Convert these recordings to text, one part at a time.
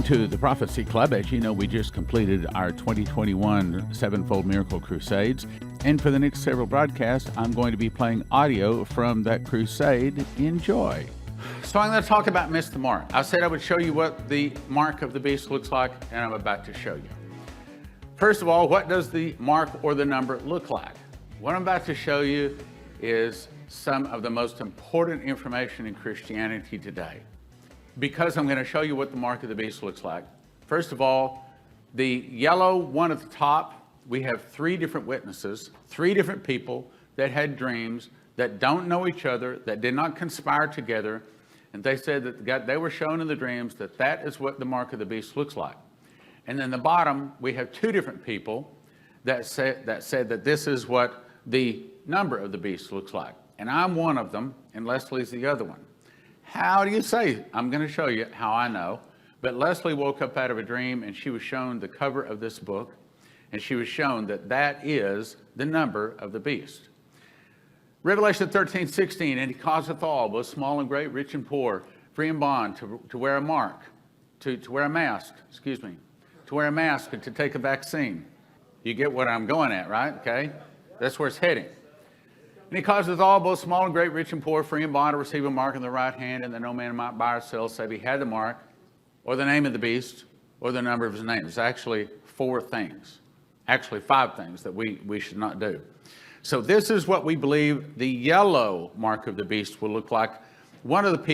Welcome to the Prophecy Club. As you know, we just completed our 2021 Sevenfold Miracle Crusades. And for the next several broadcasts, I'm going to be playing audio from that crusade. Enjoy. So I'm going to talk about Miss the Mark. I said I would show you what the mark of the beast looks like, and I'm about to show you. First of all, what does the mark or the number look like? What I'm about to show you is some of the most important information in Christianity today, because I'm going to show you what the mark of the beast looks like. First of all, the yellow one at the top, we have three different witnesses, three different people that had dreams, that don't know each other, that did not conspire together, and they said that they were shown in the dreams that that is what the mark of the beast looks like. And then the bottom, we have two different people that said that this is what the number of the beast looks like. And I'm one of them, and Leslie's the other one. How do you say? I'm going to show you how I know. But Leslie woke up out of a dream, and she was shown the cover of this book, and she was shown that that is the number of the beast. Revelation 13:16, and he causeth all, both small and great, rich and poor, free and bond, to wear a mark, to wear a mask, to wear a mask and to take a vaccine. You get what I'm going at, right? Okay? That's where it's heading. And he causeth all, both small and great, rich and poor, free and bond, to receive a mark in the right hand, and that no man might buy or sell, save he had the mark, or the name of the beast, or the number of his name. It's actually five things that we should not do. So this is what we believe the yellow mark of the beast will look like. One of the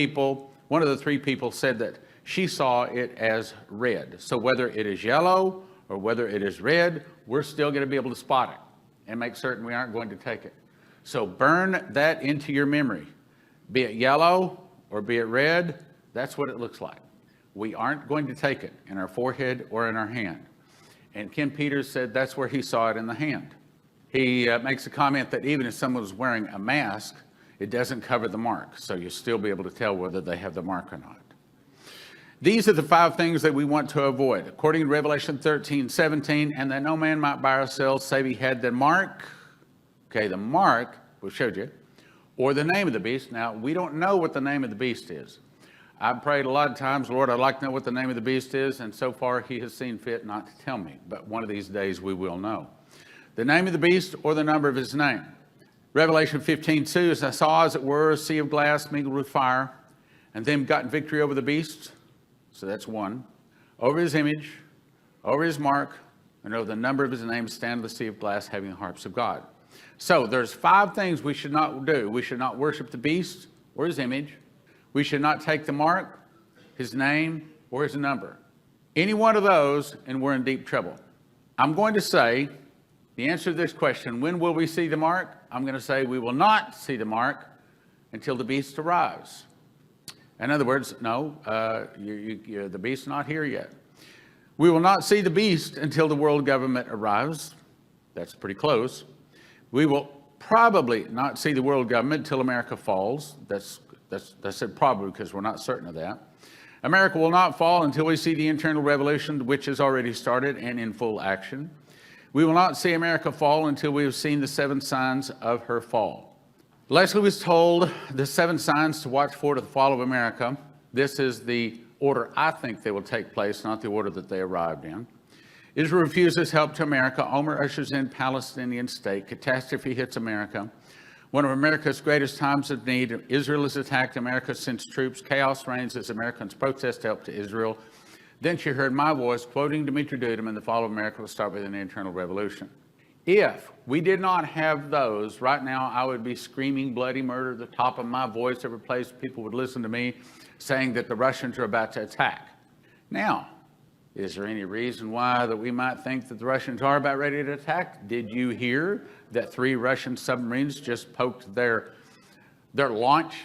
three people said that she saw it as red. So whether it is yellow or whether it is red, we're still going to be able to spot it and make certain we aren't going to take it. So burn that into your memory. Be it yellow or be it red, that's what it looks like. We aren't going to take it in our forehead or in our hand. And Ken Peters said that's where he saw it in the hand. He makes a comment that even if someone was wearing a mask, it doesn't cover the mark. So you'll still be able to tell whether they have the mark or not. These are the five things that we want to avoid. According to Revelation 13:17, and that no man might buy or sell, save he had the mark. Okay, the mark, we showed you, or the name of the beast. Now, we don't know what the name of the beast is. I've prayed a lot of times, Lord, I'd like to know what the name of the beast is, and so far he has seen fit not to tell me. But one of these days we will know. The name of the beast or the number of his name. Revelation 15:2, as I saw, as it were, a sea of glass mingled with fire, and them got victory over the beast. So that's one. Over his image, over his mark, and over the number of his name, stand in the sea of glass, having the harps of God. So there's five things we should not do. We should not worship the beast or his image. We should not take the mark, his name, or his number. Any one of those, and we're in deep trouble. I'm going to say the answer to this question, when will we see the mark? I'm going to say we will not see the mark until the beast arrives. In other words, no, the beast's not here yet. We will not see the beast until the world government arrives. That's pretty close. We will probably not see the world government until America falls. That's said probably because we're not certain of that. America will not fall until we see the internal revolution, which has already started and in full action. We will not see America fall until we have seen the 7 signs of her fall. Leslie was told the 7 signs to watch for to the fall of America. This is the order I think they will take place, not the order that they arrived in. Israel refuses help to America. Omer ushers in Palestinian state. Catastrophe hits America. One of America's greatest times of need. Israel has attacked America, sends troops. Chaos reigns as Americans protest help to Israel. Then she heard my voice quoting Dimitri Duduman, the fall of America will start with an internal revolution. If we did not have those, right now I would be screaming bloody murder at the top of my voice every place people would listen to me saying that the Russians are about to attack. Now, is there any reason why that we might think that the Russians are about ready to attack? Did you hear that 3 Russian submarines just poked their launch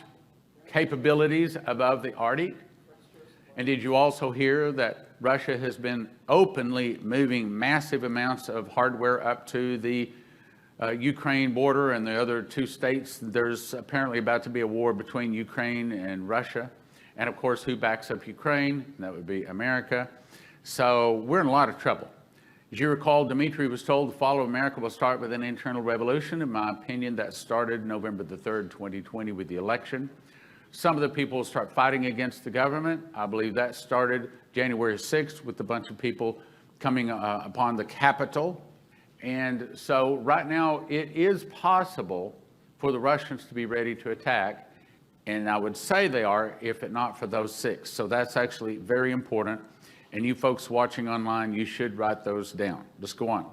capabilities above the Arctic? And did you also hear that Russia has been openly moving massive amounts of hardware up to the Ukraine border and the other 2 states? There's apparently about to be a war between Ukraine and Russia. And of course, who backs up Ukraine? That would be America. So we're in a lot of trouble. As you recall, Dimitri was told the fall of America will start with an internal revolution. In my opinion, that started November the 3rd, 2020 with the election. Some of the people will start fighting against the government. I believe that started January 6th with a bunch of people coming upon the Capitol. And so right now it is possible for the Russians to be ready to attack. And I would say they are, if it not for those 6. So that's actually very important. And you folks watching online, you should write those down. Let's go on.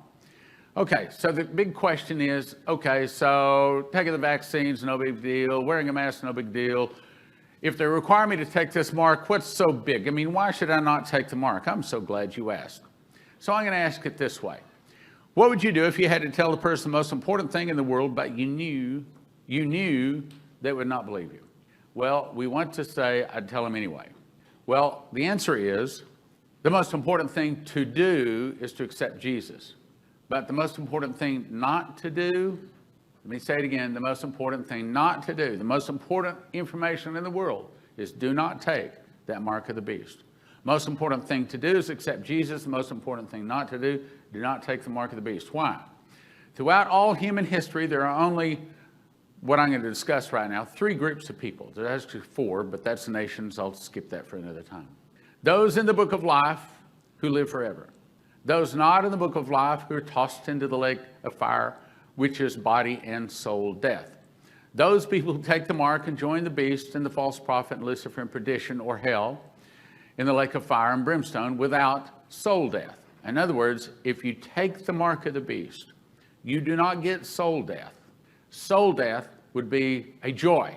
Okay, so the big question is, okay, so taking the vaccines, no big deal. Wearing a mask, no big deal. If they require me to take this mark, what's so big? I mean, why should I not take the mark? I'm so glad you asked. So I'm going to ask it this way. What would you do if you had to tell the person the most important thing in the world, but you knew they would not believe you? Well, we want to say, I'd tell them anyway. Well, the answer is, the most important thing to do is to accept Jesus. But the most important thing not to do, let me say it again, the most important thing not to do, the most important information in the world is do not take that mark of the beast. Most important thing to do is accept Jesus. The most important thing not to do not take the mark of the beast. Why? Throughout all human history, there are only, what I'm going to discuss right now, 3 groups of people. There's actually 4, but that's the nations. I'll skip that for another time. Those in the book of life who live forever. Those not in the book of life who are tossed into the lake of fire, which is body and soul death. Those people who take the mark and join the beast and the false prophet and Lucifer in perdition or hell in the lake of fire and brimstone without soul death. In other words, if you take the mark of the beast, you do not get soul death. Soul death would be a joy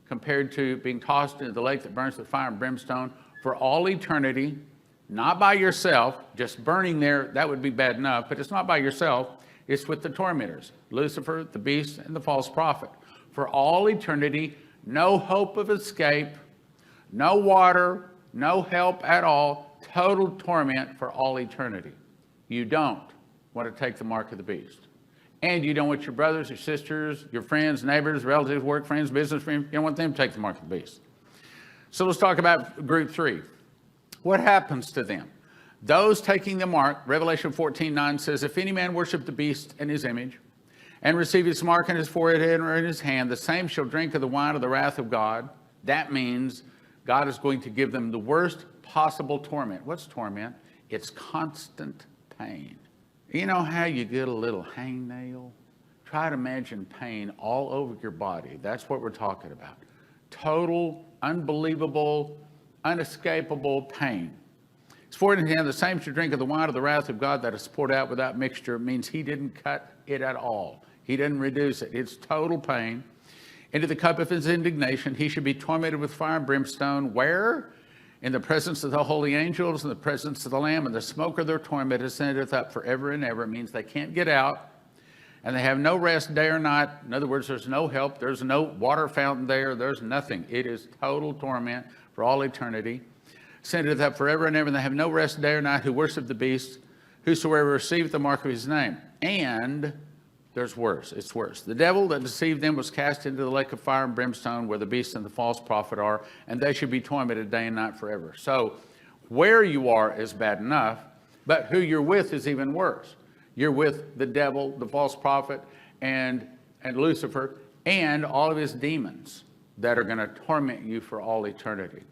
compared to being tossed into the lake that burns with fire and brimstone for all eternity, not by yourself, just burning there. That would be bad enough, but it's not by yourself. It's with the tormentors, Lucifer, the beast, and the false prophet. For all eternity, no hope of escape, no water, no help at all, total torment for all eternity. You don't want to take the mark of the beast. And you don't want your brothers, your sisters, your friends, neighbors, relatives, work friends, business friends, you don't want them to take the mark of the beast. So let's talk about group 3. What happens to them? Those taking the mark, Revelation 14:9 says, if any man worship the beast and his image, and receive his mark in his forehead or in his hand, the same shall drink of the wine of the wrath of God. That means God is going to give them the worst possible torment. What's torment? It's constant pain. You know how you get a little hangnail? Try to imagine pain all over your body. That's what we're talking about. Total, unbelievable, unescapable pain. It's for in him the same should drink of the wine of the wrath of God that is poured out without mixture. It means he didn't cut it at all. He didn't reduce it. It's total pain. Into the cup of his indignation, he should be tormented with fire and brimstone. Where? In the presence of the holy angels, in the presence of the Lamb, and the smoke of their torment ascendeth up forever and ever. It means they can't get out, and they have no rest day or night. In other words, there's no help. There's no water fountain there. There's nothing. It is total torment for all eternity. Ascendeth up forever and ever, and they have no rest day or night who worship the beast, whosoever receiveth the mark of his name. And there's worse. It's worse. The devil that deceived them was cast into the lake of fire and brimstone where the beast and the false prophet are, and they should be tormented day and night forever. So where you are is bad enough, but who you're with is even worse. You're with the devil, the false prophet, and Lucifer, and all of his demons that are going to torment you for all eternity.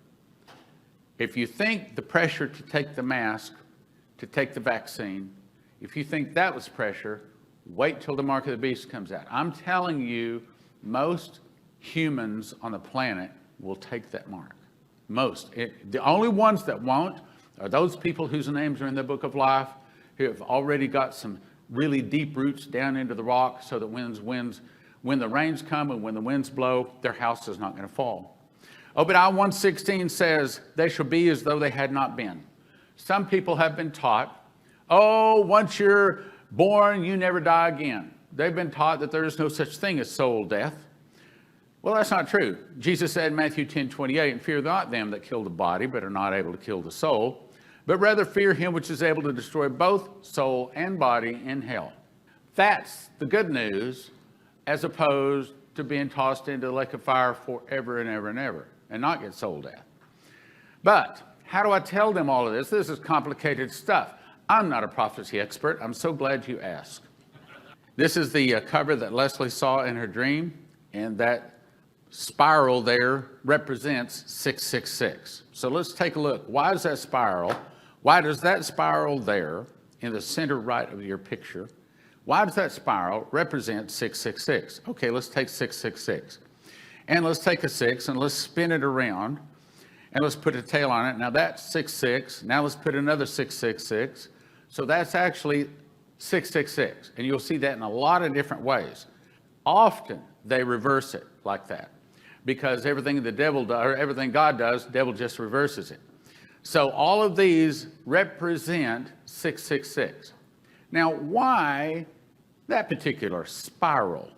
If you think the pressure to take the mask, to take the vaccine, if you think that was pressure, wait till the mark of the beast comes out. I'm telling you, most humans on the planet will take that mark. Most. The only ones that won't are those people whose names are in the book of life, who have already got some really deep roots down into the rock so that when the rains come and when the winds blow, their house is not going to fall. Obadiah 1:16 says, they shall be as though they had not been. Some people have been taught, once you're born, you never die again. They've been taught that there is no such thing as soul death. Well, that's not true. Jesus said in Matthew 10:28, and fear not them that kill the body, but are not able to kill the soul, but rather fear him which is able to destroy both soul and body in hell. That's the good news, as opposed to being tossed into the lake of fire forever and ever and ever, and not get soul death. But how do I tell them all of this? This is complicated stuff. I'm not a prophecy expert. I'm so glad you asked. This is the cover that Leslie saw in her dream, and that spiral there represents 666. So let's take a look. Why is that spiral? Why does that spiral there in the center right of your picture, why does that spiral represent 666? Okay, let's take 666. And let's take a 6 and let's spin it around and let's put a tail on it. Now that's 66. Now let's put another 666. So that's actually 666. And you'll see that in a lot of different ways. Often they reverse it like that because everything the devil does, or everything God does, the devil just reverses it. So all of these represent 666. Now, why that particular spiral?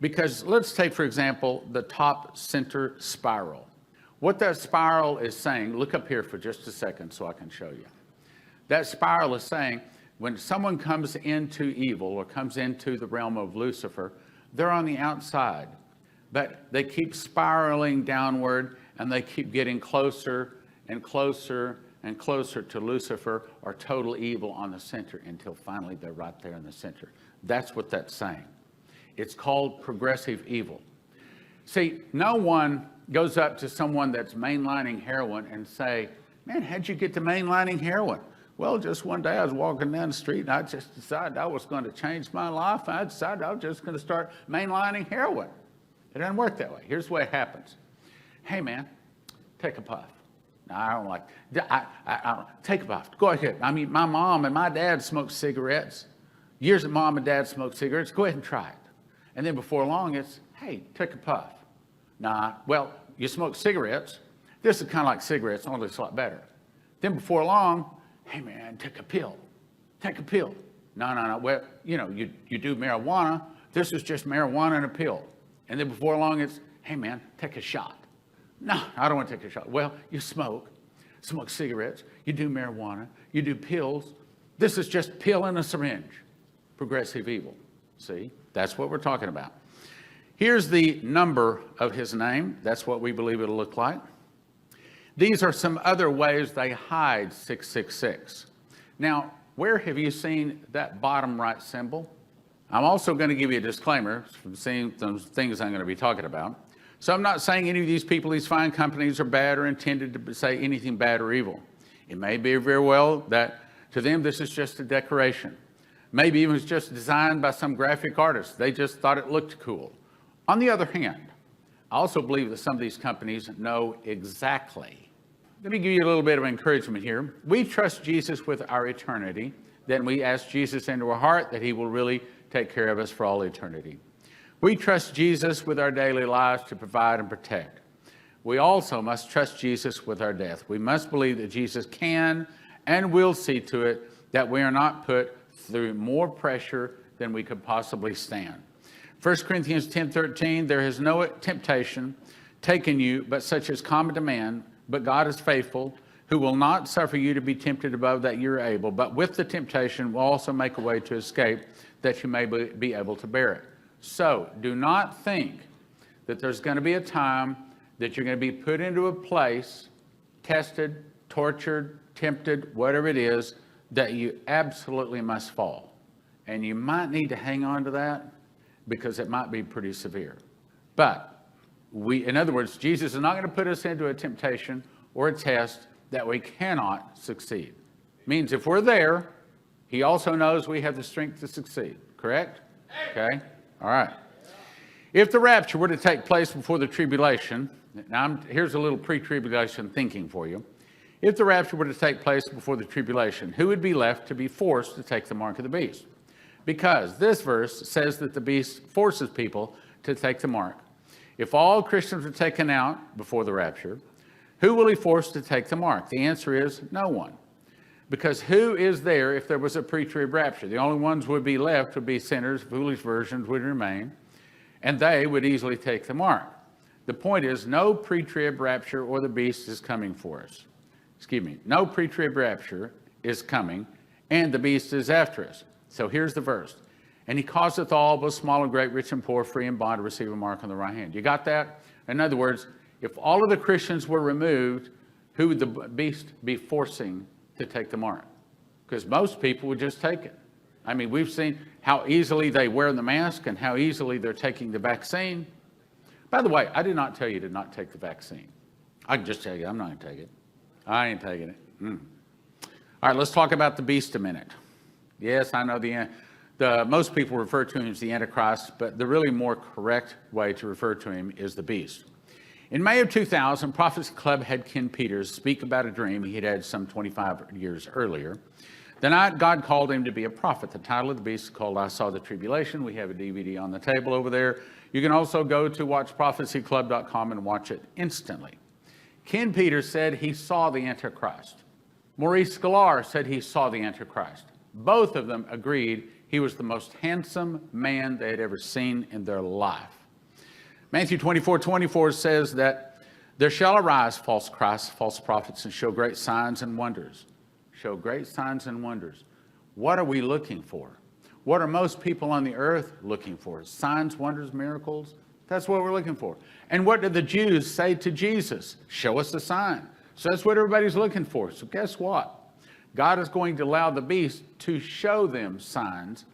Because let's take, for example, the top center spiral. What that spiral is saying, look up here for just a second so I can show you. That spiral is saying when someone comes into evil or comes into the realm of Lucifer, they're on the outside, but they keep spiraling downward and they keep getting closer and closer and closer to Lucifer or total evil on the center until finally they're right there in the center. That's what that's saying. It's called progressive evil. See, no one goes up to someone that's mainlining heroin and say, man, how'd you get to mainlining heroin? Well, just one day I was walking down the street and I just decided I was going to change my life. I decided I was just going to start mainlining heroin. It doesn't work that way. Here's the way it happens. Hey, man, take a puff. No, I don't like, I don't, take a puff. Go ahead. I mean, my mom and my dad smoked cigarettes. Years that mom and dad smoked cigarettes. Go ahead and try it. And then before long, it's, hey, take a puff. Nah, well, you smoke cigarettes. This is kind of like cigarettes, only it's a lot better. Then before long, hey, man, take a pill. Take a pill. No. Well, you know, you do marijuana. This is just marijuana and a pill. And then before long, it's, hey, man, take a shot. No, I don't want to take a shot. Well, you smoke cigarettes, you do marijuana, you do pills. This is just pill in a syringe. Progressive evil. See, that's what we're talking about. Here's the number of his name. That's what we believe it'll look like. These are some other ways they hide 666. Now, where have you seen that bottom right symbol? I'm also going to give you a disclaimer from seeing those things I'm going to be talking about. So I'm not saying any of these people, these fine companies are bad or intended to say anything bad or evil. It may be very well that to them this is just a decoration. Maybe even it's just designed by some graphic artist. They just thought it looked cool. On the other hand, I also believe that some of these companies know exactly. Let me give you a little bit of encouragement here. We trust Jesus with our eternity. Then we ask Jesus into our heart that he will really take care of us for all eternity. We trust Jesus with our daily lives to provide and protect. We also must trust Jesus with our death. We must believe that Jesus can and will see to it that we are not put through more pressure than we could possibly stand. 1 Corinthians 10:13, there is no temptation taken you, but such as common to man, but God is faithful, who will not suffer you to be tempted above that you're able, but with the temptation will also make a way to escape, that you may be able to bear it. So do not think that there's going to be a time that you're going to be put into a place, tested, tortured, tempted, whatever it is, that you absolutely must fall. And you might need to hang on to that because it might be pretty severe. But in other words, Jesus is not going to put us into a temptation or a test that we cannot succeed. Means if we're there, he also knows we have the strength to succeed. Correct? Okay? All right. If the rapture were to take place before the tribulation, now here's a little pre-tribulation thinking for you. If the rapture were to take place before the tribulation, who would be left to be forced to take the mark of the beast? Because this verse says that the beast forces people to take the mark. If all Christians are taken out before the rapture, who will he force to take the mark? The answer is no one. Because who is there if there was a pre-trib rapture? The only ones would be left would be sinners, foolish virgins would remain, and they would easily take the mark. The point is, no pre-trib rapture or the beast is coming for us. No pre-trib rapture is coming, and the beast is after us. So here's the verse. And he causeth all, both small and great, rich and poor, free and bond, to receive a mark on the right hand. You got that? In other words, if all of the Christians were removed, who would the beast be forcing to take the mark? Because most people would just take it. I mean, we've seen how easily they wear the mask and how easily they're taking the vaccine. By the way, I did not tell you to not take the vaccine. I can just tell you I'm not going to take it. I ain't taking it. All right, let's talk about the beast a minute. Yes, I know the most people refer to him as the Antichrist, but the really more correct way to refer to him is the beast. In May of 2000, Prophecy Club had Ken Peters speak about a dream he had had some 25 years earlier. The night God called him to be a prophet. The title of the beast is called I Saw the Tribulation. We have a DVD on the table over there. You can also go to watchprophecyclub.com and watch it instantly. Ken Peters said he saw the Antichrist. Maurice Sklar said he saw the Antichrist. Both of them agreed he was the most handsome man they had ever seen in their life. Matthew 24:24 says that there shall arise false Christs, false prophets, and show great signs and wonders. Show great signs and wonders. What are we looking for? What are most people on the earth looking for? Signs, wonders, miracles? That's what we're looking for. And what did the Jews say to Jesus? Show us a sign. So that's what everybody's looking for. So guess what? God is going to allow the beast to show them signs,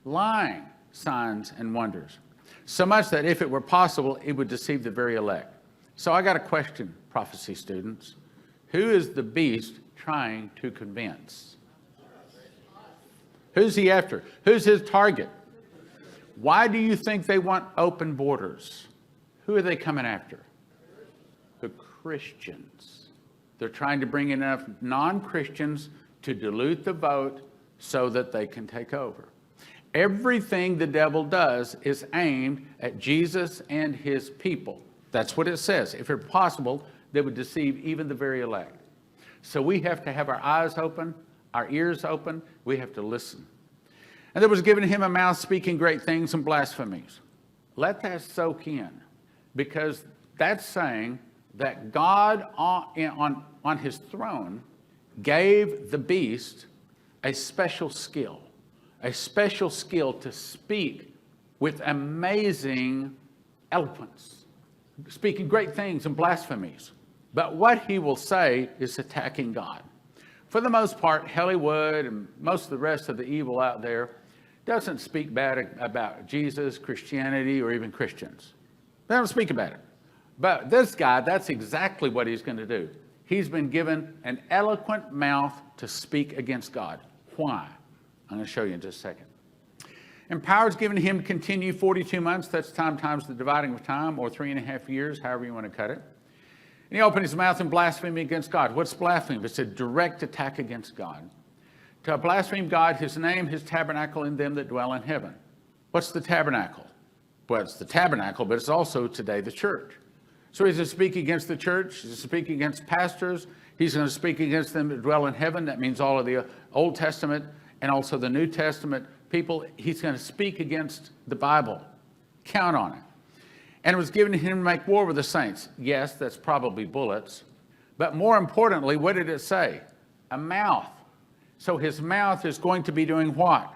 lying signs and wonders. So much that if it were possible, it would deceive the very elect. So I got a question, prophecy students. Who is the beast trying to convince? Who's he after? Who's his target? Why do you think they want open borders? Who are they coming after? The Christians. They're trying to bring in enough non-Christians to dilute the vote so that they can take over. Everything the devil does is aimed at Jesus and his people. That's what it says. If it's possible, they would deceive even the very elect. So we have to have our eyes open, our ears open. We have to listen. And there was given him a mouth speaking great things and blasphemies. Let that soak in, because that's saying that God on his throne gave the beast a special skill to speak with amazing eloquence, speaking great things and blasphemies. But what he will say is attacking God. For the most part, Hollywood and most of the rest of the evil out there doesn't speak bad about Jesus, Christianity, or even Christians. They don't speak about it. But this guy, that's exactly what he's going to do. He's been given an eloquent mouth to speak against God. Why? I'm going to show you in just a second. And power is given him to continue 42 months. That's time times the dividing of time, or 3.5 years, however you want to cut it. And he opened his mouth in blasphemy against God. What's blasphemy? It's a direct attack against God. To blaspheme God, his name, his tabernacle, and them that dwell in heaven. What's the tabernacle? Well, it's the tabernacle, but it's also today the church. So he's going to speak against the church. He's going to speak against pastors. He's going to speak against them that dwell in heaven. That means all of the Old Testament and also the New Testament people. He's going to speak against the Bible. Count on it. And it was given to him to make war with the saints. Yes, that's probably bullets. But more importantly, what did it say? A mouth. So his mouth is going to be doing what?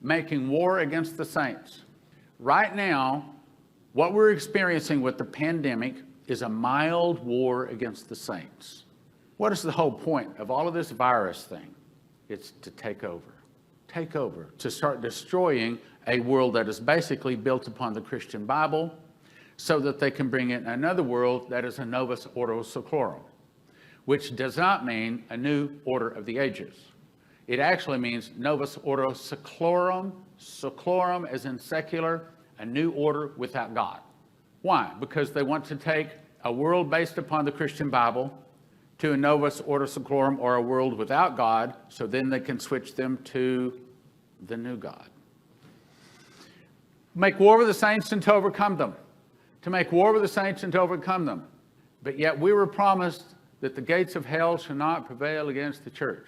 Making war against the saints. Right now, what we're experiencing with the pandemic is a mild war against the saints. What is the whole point of all of this virus thing? It's to take over. Take over. To start destroying a world that is basically built upon the Christian Bible, so that they can bring in another world that is a novus ordo seclorum, which does not mean a new order of the ages. It actually means novus ordo seclorum, seclorum as in secular, a new order without God. Why? Because they want to take a world based upon the Christian Bible to a novus ordo seclorum, or a world without God, so then they can switch them to the new God. Make war with the saints and to overcome them. To make war with the saints and to overcome them. But yet we were promised that the gates of hell shall not prevail against the church.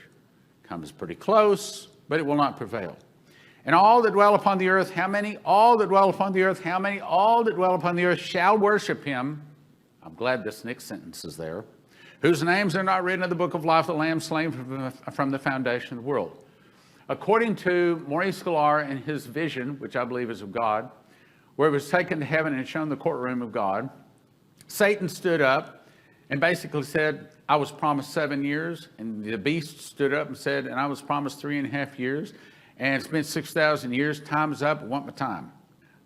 Comes pretty close, but it will not prevail. And all that dwell upon the earth, how many? All that dwell upon the earth, how many? All that dwell upon the earth shall worship him. I'm glad this next sentence is there. Whose names are not written in the book of life, the Lamb slain from the foundation of the world. According to Maurice Sklar and his vision, which I believe is of God, where it was taken to heaven and shown the courtroom of God, Satan stood up and basically said, I was promised 7 years. And the beast stood up and said, and I was promised 3.5 years. And it's been 6,000 years. Time's up. I want my time.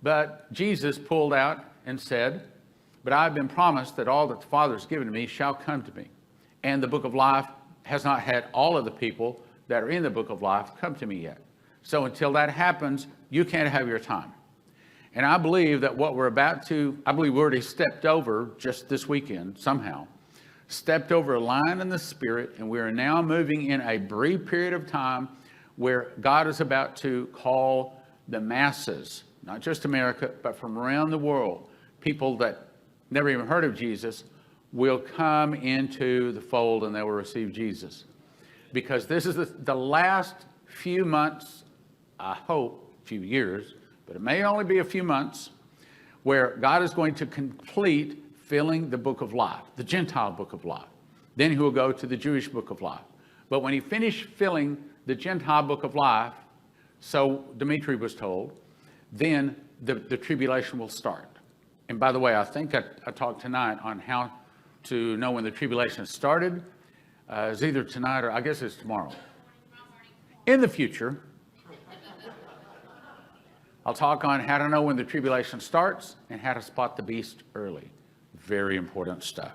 But Jesus pulled out and said, But I have been promised that all that the Father has given to me shall come to me. And the book of life has not had all of the people that are in the book of life come to me yet. So until that happens, you can't have your time. And I believe that what we're about to, I believe we already stepped over just this weekend somehow, stepped over a line in the Spirit, and we are now moving in a brief period of time where God is about to call the masses, not just America, but from around the world, people that never even heard of Jesus, will come into the fold and they will receive Jesus. Because this is the last few months, I hope, few years, but it may only be a few months, where God is going to complete filling the book of life, the Gentile book of life. Then he will go to the Jewish book of life. But when he finished filling the Gentile book of life, so Dimitri was told, then the tribulation will start. And by the way, I think I talked tonight on how to know when the tribulation started. It's either tonight or I guess it's tomorrow. In the future, I'll talk on how to know when the tribulation starts and how to spot the beast early. Very important stuff.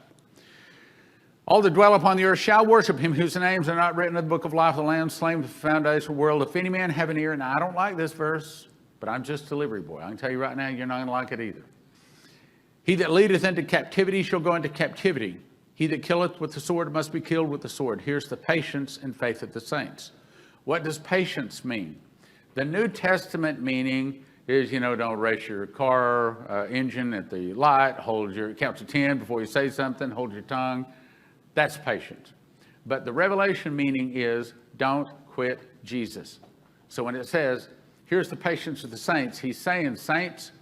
All that dwell upon the earth shall worship him whose names are not written in the book of life of the Lamb slain from the foundation of the world. If any man have an ear, and I don't like this verse, but I'm just a delivery boy. I can tell you right now, you're not going to like it either. He that leadeth into captivity shall go into captivity. He that killeth with the sword must be killed with the sword. Here's the patience and faith of the saints. What does patience mean? The New Testament meaning is, don't race your car engine at the light, count to 10 before you say something, hold your tongue. That's patience. But the revelation meaning is don't quit Jesus. So when it says, here's the patience of the saints, he's saying, saints,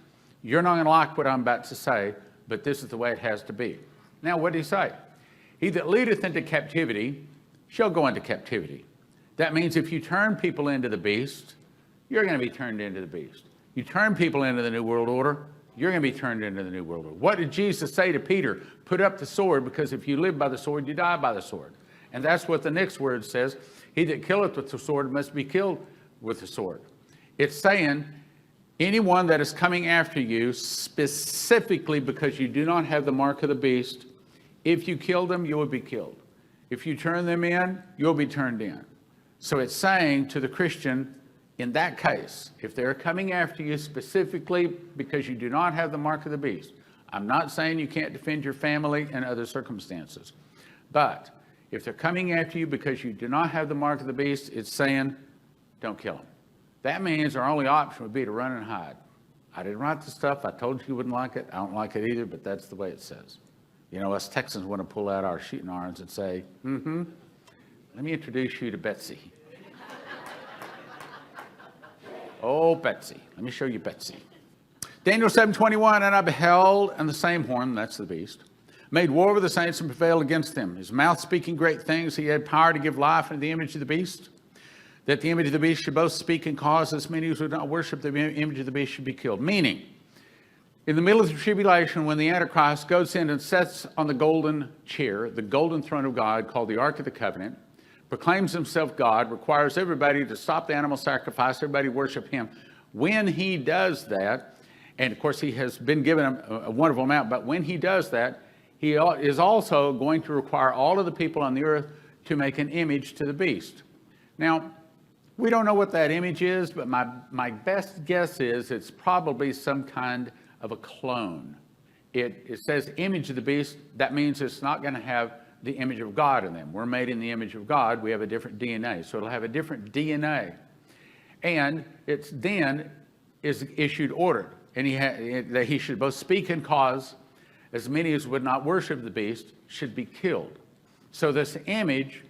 you're not going to like what I'm about to say, but this is the way it has to be. Now, what did he say? He that leadeth into captivity shall go into captivity. That means if you turn people into the beast, you're going to be turned into the beast. You turn people into the New World Order, you're going to be turned into the New World Order. What did Jesus say to Peter? Put up the sword, because if you live by the sword, you die by the sword. And that's what the next word says. He that killeth with the sword must be killed with the sword. It's saying anyone that is coming after you, specifically because you do not have the mark of the beast, if you kill them, you will be killed. If you turn them in, you'll be turned in. So it's saying to the Christian, in that case, if they're coming after you specifically because you do not have the mark of the beast, I'm not saying you can't defend your family and other circumstances, but if they're coming after you because you do not have the mark of the beast, it's saying, don't kill them. That means our only option would be to run and hide. I didn't write the stuff. I told you wouldn't like it. I don't like it either, but that's the way it says. Us Texans want to pull out our shooting irons and say, let me introduce you to Betsy. Oh, Betsy. Let me show you Betsy. Daniel 7:21, and I beheld, and the same horn, that's the beast, made war with the saints and prevailed against them. His mouth speaking great things. He had power to give life unto the image of the beast, that the image of the beast should both speak and cause as many as would not worship the image of the beast should be killed. Meaning, in the middle of the tribulation, when the Antichrist goes in and sits on the golden chair, the golden throne of God, called the Ark of the Covenant, proclaims himself God, requires everybody to stop the animal sacrifice, everybody worship him. When he does that, and of course he has been given a wonderful amount, but when he does that, he is also going to require all of the people on the earth to make an image to the beast. Now, we don't know what that image is, but my best guess is it's probably some kind of a clone. It says image of the beast. That means it's not going to have the image of God in them. We're made in the image of God. We have a different DNA. So it'll have a different DNA. And it's then is issued order. And that he should both speak and cause as many as would not worship the beast should be killed. So this image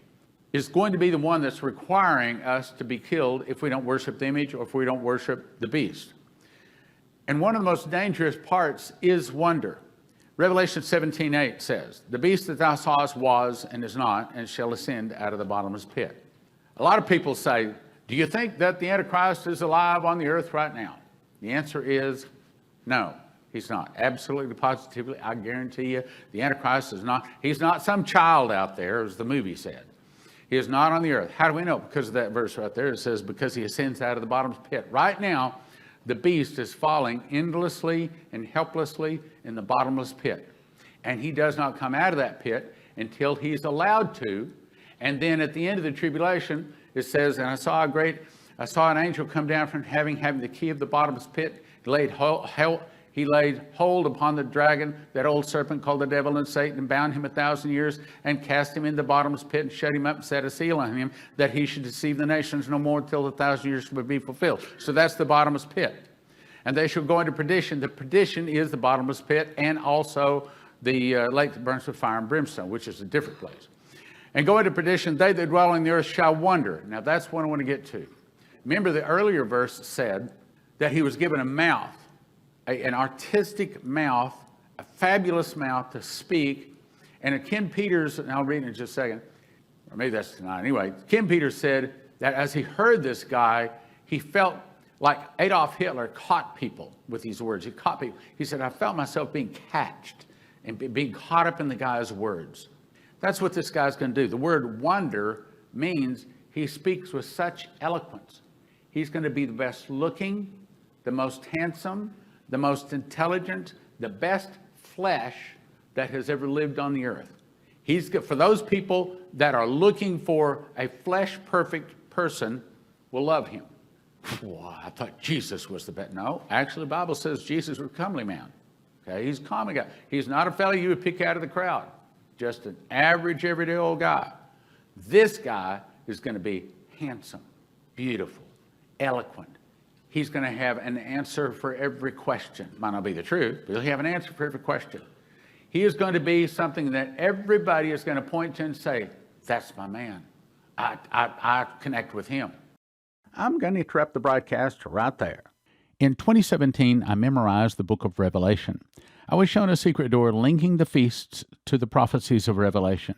is going to be the one that's requiring us to be killed if we don't worship the image or if we don't worship the beast. And one of the most dangerous parts is wonder. Revelation 17:8 says, the beast that thou sawest was and is not, and shall ascend out of the bottomless pit. A lot of people say, do you think that the Antichrist is alive on the earth right now? The answer is no, he's not. Absolutely, positively, I guarantee you, the Antichrist is not. He's not some child out there, as the movie said. He is not on the earth. How do we know? Because of that verse right there. It says, because he ascends out of the bottomless pit. Right now, the beast is falling endlessly and helplessly in the bottomless pit. And he does not come out of that pit until he's allowed to. And then at the end of the tribulation, it says, and I saw an angel come down from having the key of the bottomless pit. He laid hold upon the dragon, that old serpent called the devil and Satan, and bound him 1,000 years, and cast him in the bottomless pit, and shut him up, and set a seal on him, that he should deceive the nations no more till the 1,000 years would be fulfilled. So that's the bottomless pit. And they shall go into perdition. The perdition is the bottomless pit, and also the lake that burns with fire and brimstone, which is a different place. And go into perdition, they that dwell on the earth shall wonder. Now that's what I want to get to. Remember, the earlier verse said that he was given a mouth, an artistic mouth, a fabulous mouth to speak. And Ken Peters, and I'll read it in just a second, or maybe that's tonight. Anyway, Ken Peters said that as he heard this guy, he felt like Adolf Hitler caught people with these words. He caught people. He said, I felt myself being catched and being caught up in the guy's words. That's what this guy's going to do. The word wonder means he speaks with such eloquence. He's going to be the best looking, the most handsome, the most intelligent, the best flesh that has ever lived on the earth. He's for those people that are looking for a flesh perfect person will love him. Well, I thought Jesus was the best. No, actually the Bible says Jesus was a comely man. Okay, he's a common guy. He's not a fellow you would pick out of the crowd. Just an average, everyday old guy. This guy is going to be handsome, beautiful, eloquent. He's going to have an answer for every question. Might not be the truth, but he'll have an answer for every question. He is going to be something that everybody is going to point to and say, that's my man. I connect with him. I'm going to interrupt the broadcast right there. In 2017, I memorized the book of Revelation. I was shown a secret door linking the feasts to the prophecies of Revelation.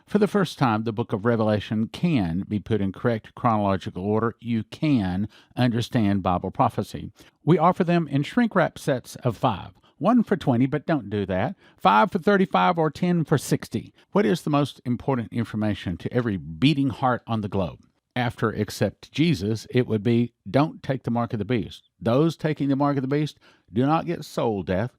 For the first time, the book of Revelation can be put in correct chronological order. You can understand Bible prophecy. We offer them in shrink-wrap sets of 5. 1 for 20, but don't do that. 5 for 35 or 10 for 60. What is the most important information to every beating heart on the globe? After accept Jesus, it would be don't take the mark of the beast. Those taking the mark of the beast do not get soul death,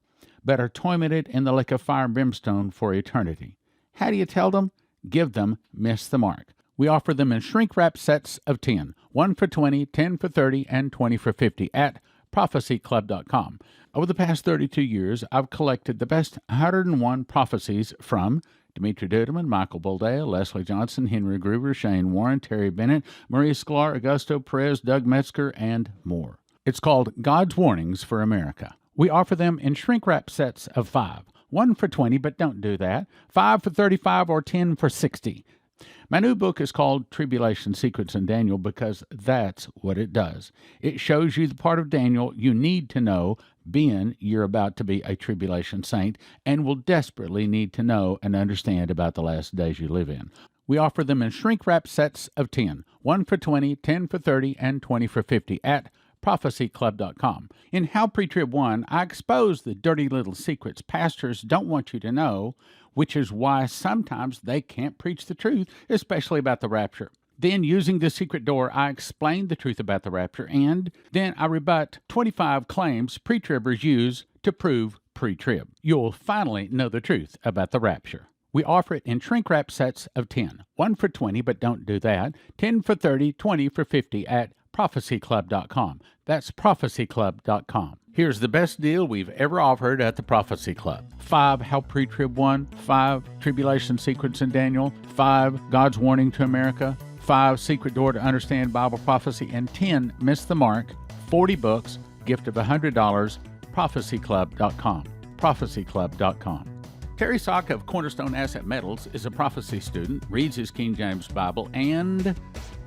but are tormented in the lake of fire and brimstone for eternity. How do you tell them? Give them miss the mark. We offer them in shrink-wrap sets of 10. 1 for 20, 10 for 30, and 20 for 50 at prophecyclub.com. Over the past 32 years, I've collected the best 101 prophecies from Dimitri Duduman, Michael Boldea, Leslie Johnson, Henry Gruber, Shane Warren, Terry Bennett, Marie Sklar, Augusto Perez, Doug Metzger, and more. It's called God's Warnings for America. We offer them in shrink-wrap sets of 5. 1 for 20, but don't do that. 5 for 35 or 10 for 60. My new book is called Tribulation Secrets in Daniel because that's what it does. It shows you the part of Daniel you need to know, being you're about to be a tribulation saint, and will desperately need to know and understand about the last days you live in. We offer them in shrink-wrap sets of 10. 1 for 20, 10 for 30, and 20 for 50 at prophecyclub.com. In How Pre-Trib 1, I expose the dirty little secrets pastors don't want you to know, which is why sometimes they can't preach the truth, especially about the rapture. Then, using the secret door, I explain the truth about the rapture, and then I rebut 25 claims pre-tribbers use to prove pre-trib. You'll finally know the truth about the rapture. We offer it in shrink-wrap sets of 10. 1 for 20, but don't do that. 10 for 30, 20 for 50 at prophecyclub.com. That's prophecyclub.com. Here's the best deal we've ever offered at the Prophecy Club. 5 How Pre-Trib 1, 5 Tribulation Secrets in Daniel, 5 God's Warning to America, 5 Secret Door to Understand Bible Prophecy, and 10 Miss the Mark, 40 books, gift of $100, prophecyclub.com. prophecyclub.com. Terry Sock of Cornerstone Asset Metals is a prophecy student, reads his King James Bible, and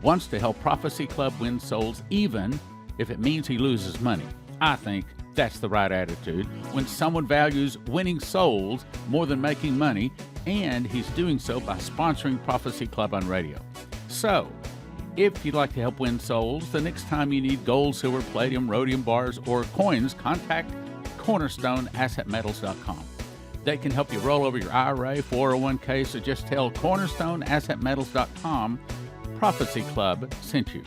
wants to help Prophecy Club win souls even if it means he loses money. I think that's the right attitude when someone values winning souls more than making money, and he's doing so by sponsoring Prophecy Club on radio. So, if you'd like to help win souls, the next time you need gold, silver, palladium, rhodium bars, or coins, contact cornerstoneassetmetals.com. They can help you roll over your IRA, 401k, so just tell cornerstoneassetmetals.com Prophecy Club sent you.